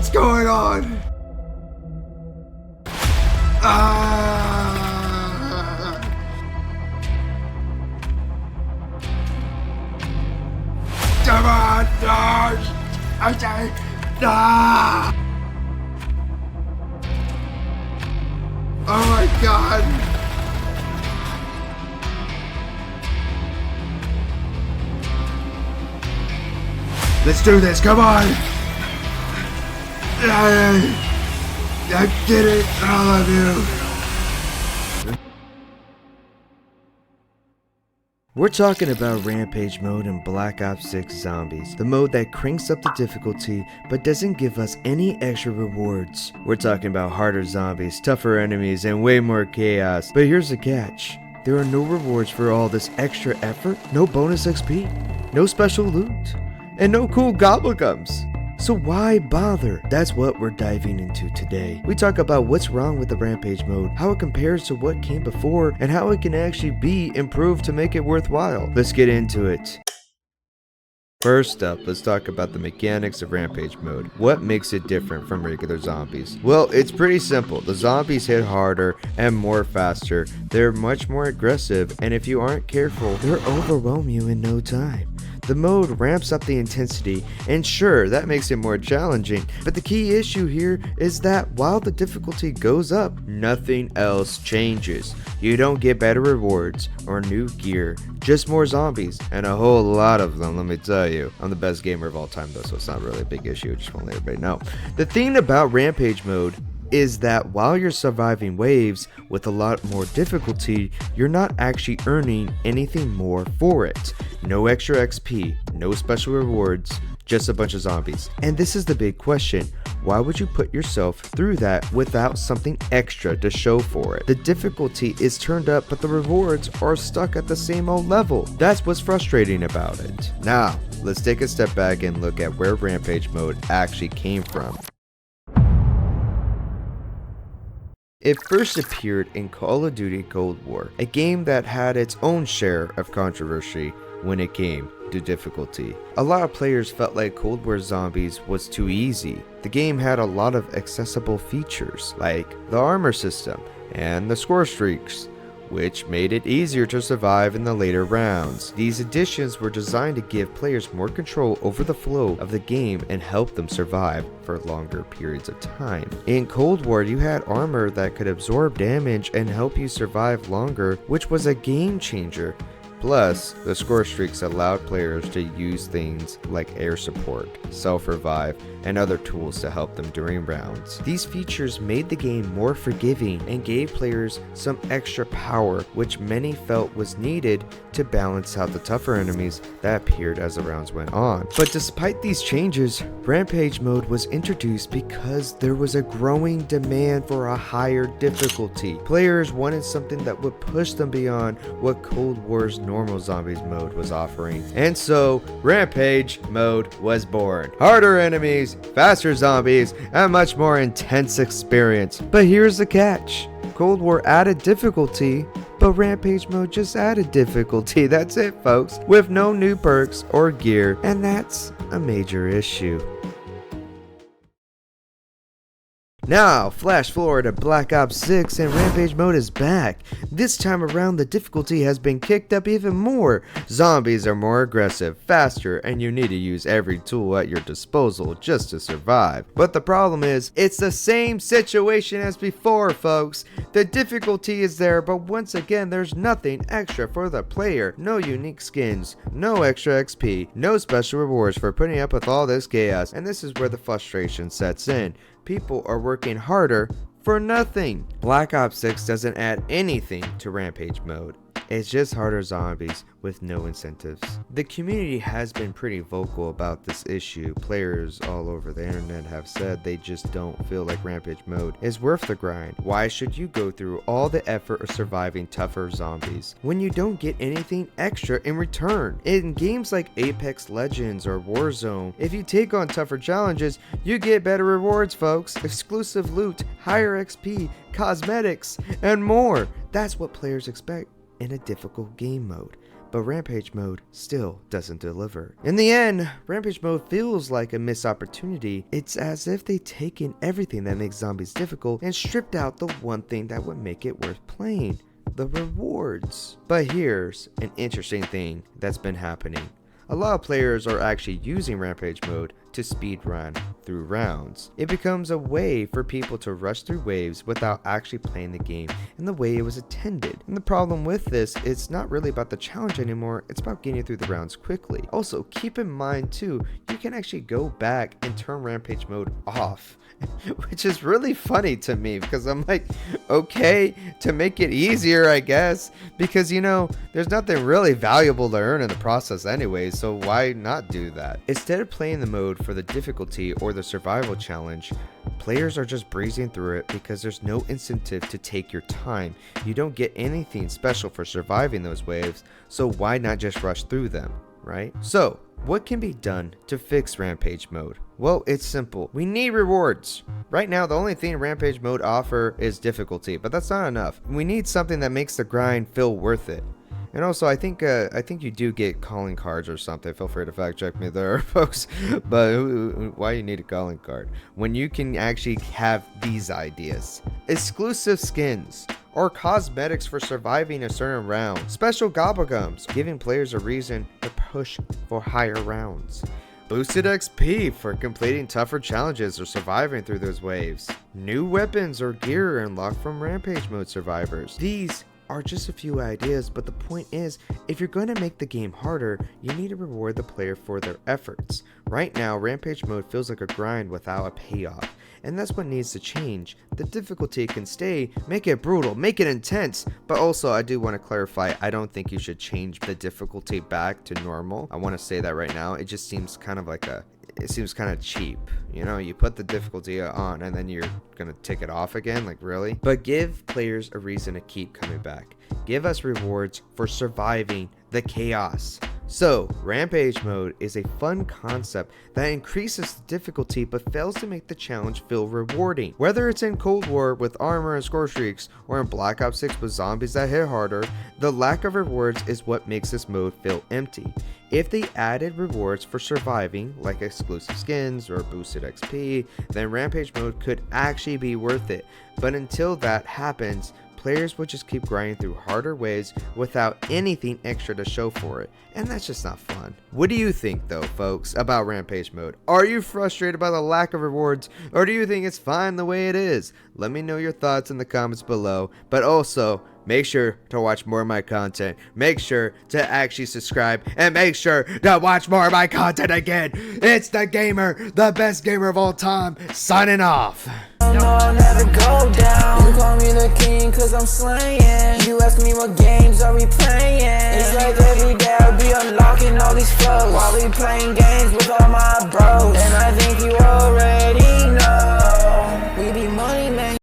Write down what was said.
What's going on? Come on, no! Okay, no! Oh my god! Let's do this, come on! I did it, I love you! We're talking about Rampage Mode in Black Ops 6 Zombies, the mode that cranks up the difficulty but doesn't give us any extra rewards. We're talking about harder zombies, tougher enemies, and way more chaos. But here's the catch. There are no rewards for all this extra effort, no bonus XP, no special loot, and no cool gobblegums. So why bother? That's what we're diving into today. We talk about what's wrong with the Rampage mode, how it compares to what came before, and how it can actually be improved to make it worthwhile. Let's get into it. First up, let's talk about the mechanics of Rampage mode. What makes it different from regular zombies? Well, it's pretty simple. The zombies hit harder and more faster. They're much more aggressive, and if you aren't careful, they'll overwhelm you in no time. The mode ramps up the intensity, and sure, that makes it more challenging, but the key issue here is that while the difficulty goes up, nothing else changes. You don't get better rewards or new gear, just more zombies, and a whole lot of them, let me tell you. I'm the best gamer of all time though, so it's not really a big issue, just want to let everybody know. The thing about Rampage mode is that while you're surviving waves with a lot more difficulty, you're not actually earning anything more for it. No extra XP, no special rewards, just a bunch of zombies. And this is the big question. Why would you put yourself through that without something extra to show for it? The difficulty is turned up, but the rewards are stuck at the same old level. That's what's frustrating about it. Now, let's take a step back and look at where Rampage mode actually came from. It first appeared in Call of Duty Cold War, a game that had its own share of controversy when it came to difficulty. A lot of players felt like Cold War Zombies was too easy. The game had a lot of accessible features, like the armor system and the score streaks, which made it easier to survive in the later rounds. These additions were designed to give players more control over the flow of the game and help them survive for longer periods of time. In Cold War, you had armor that could absorb damage and help you survive longer, which was a game changer. Plus, the score streaks allowed players to use things like air support, self-revive, and other tools to help them during rounds. These features made the game more forgiving and gave players some extra power, which many felt was needed to balance out the tougher enemies that appeared as the rounds went on. But despite these changes, Rampage mode was introduced because there was a growing demand for a higher difficulty. Players wanted something that would push them beyond what Cold War's normal Zombies mode was offering. And so, Rampage mode was born. Harder enemies, faster zombies, and much more intense experience. But here's the catch. Cold War added difficulty, but Rampage mode just added difficulty. That's it, folks, with no new perks or gear, and that's a major issue. Now, flash forward to Black Ops 6 and Rampage mode is back. This time around, the difficulty has been kicked up even more. Zombies are more aggressive, faster, and you need to use every tool at your disposal just to survive. But the problem is, it's the same situation as before, folks. The difficulty is there, but once again, there's nothing extra for the player. No unique skins, no extra XP, no special rewards for putting up with all this chaos. And this is where the frustration sets in. People are working harder for nothing. Black Ops 6 doesn't add anything to Rampage mode. It's just harder zombies with no incentives. The community has been pretty vocal about this issue. Players all over the internet have said they just don't feel like Rampage mode is worth the grind. Why should you go through all the effort of surviving tougher zombies when you don't get anything extra in return? In games like Apex Legends or Warzone, if you take on tougher challenges, you get better rewards, folks. Exclusive loot, higher XP, cosmetics, and more. That's what players expect in a difficult game mode. but Rampage Mode still doesn't deliver. In the end, Rampage Mode feels like a missed opportunity. It's as if they've taken everything that makes zombies difficult and stripped out the one thing that would make it worth playing: the rewards. But here's an interesting thing that's been happening. A lot of players are actually using Rampage Mode to speedrun through rounds. It becomes a way for people to rush through waves without actually playing the game in the way it was intended. And the problem with this, it's not really about the challenge anymore, it's about getting through the rounds quickly. Also, keep in mind too, you can actually go back and turn Rampage Mode off, which is really funny to me because I'm like, okay, to make it easier, I guess, because you know, there's nothing really valuable to earn in the process anyway, so why not do that? Instead of playing the mode for the difficulty or the survival challenge, players are just breezing through it because there's no incentive to take your time. You don't get anything special for surviving those waves, so why not just rush through them, right? So, what can be done to fix Rampage Mode? Well, it's simple. We need rewards. Right now, the only thing Rampage Mode offer is difficulty, but that's not enough. We need something that makes the grind feel worth it. And also, I think you do get calling cards or something. Feel free to fact check me there, folks. But why you need a calling card when you can actually have these ideas? Exclusive skins or cosmetics for surviving a certain round. Special gobblegums, giving players a reason to push for higher rounds. Boosted XP for completing tougher challenges or surviving through those waves. New weapons or gear unlocked from Rampage Mode survivors. These are just a few ideas, but the point is, if you're going to make the game harder, you need to reward the player for their efforts. Right now, Rampage Mode feels like a grind without a payoff, and that's what needs to change. The difficulty can stay, make it brutal, make it intense, but also I do want to clarify, I don't think you should change the difficulty back to normal. I want to say that right now. It just seems kind of like it seems kind of cheap. You know, you put the difficulty on and then you're gonna take it off again, like really? But give players a reason to keep coming back. Give us rewards for surviving the chaos. So, Rampage Mode is a fun concept that increases the difficulty but fails to make the challenge feel rewarding. Whether it's in Cold War with armor and score streaks, or in Black Ops 6 with zombies that hit harder, the lack of rewards is what makes this mode feel empty. If they added rewards for surviving, like exclusive skins or boosted XP, then Rampage Mode could actually be worth it. But until that happens, players will just keep grinding through harder waves without anything extra to show for it, and that's just not fun. What do you think though, folks, about Rampage Mode? Are you frustrated by the lack of rewards, or do you think it's fine the way it is? Let me know your thoughts in the comments below, but also make sure to watch more of my content, make sure to actually subscribe, and make sure to watch more of my content again. It's the gamer, the best gamer of all time, signing off. No, I'll never go down. You call me the king cause I'm slaying. You ask me what games are we playing. It's like every day I'll be unlocking all these flows while we playing games with all my bros. And I think you already